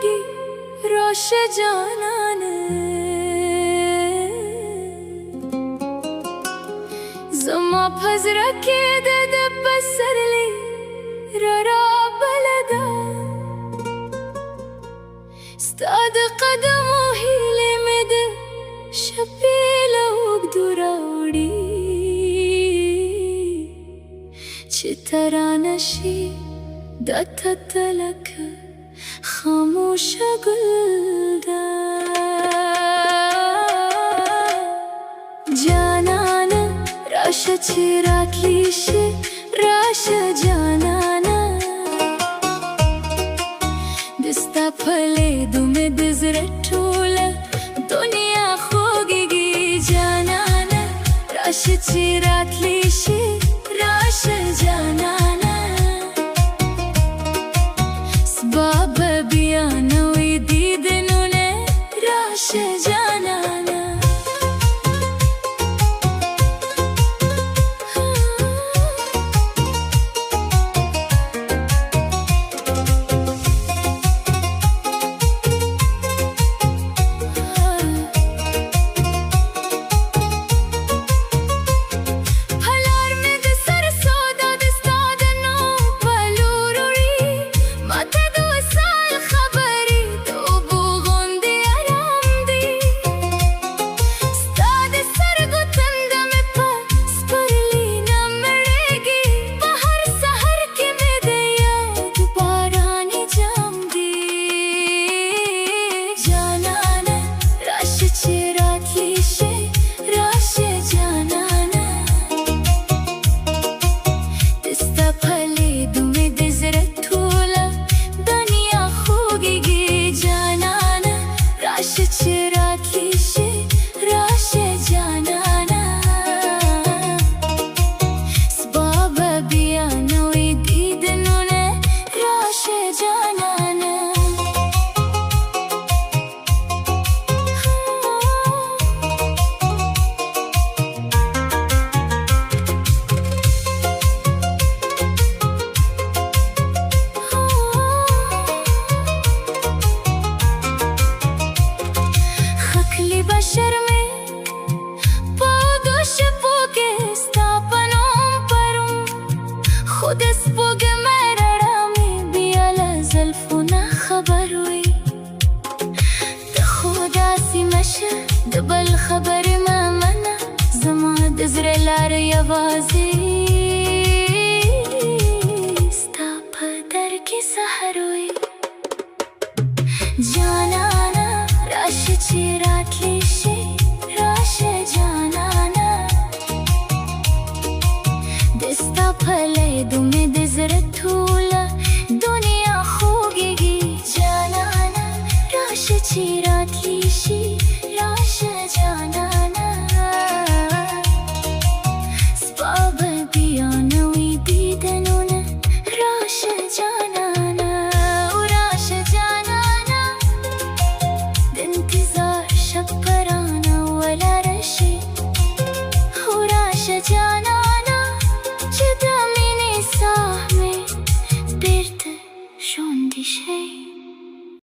خوگی روش جانانه زما پزرکی ده پسرلی را بلدا ستاد قدم و هیلی مده شپیلا وگدوراوڑی چه ترانشی دتا تلک خاموش گلدا جانانا راشا چیرات لیشه راشا جانانا دستا پله دومه دزره ټوله دنیا خوگیگی جانانا راشا چیرات لیشه راشا جانانا سباب بیانا وی دیدنونه راشا جانانا خود سپوگ مرڑا میں بیالا زلفونا خبر ہوئی د خدا سی مشه د بل خبر ما منا زما د زړه لار یوازې ستا په در کې سحر وي جانانا راشه چې راتلې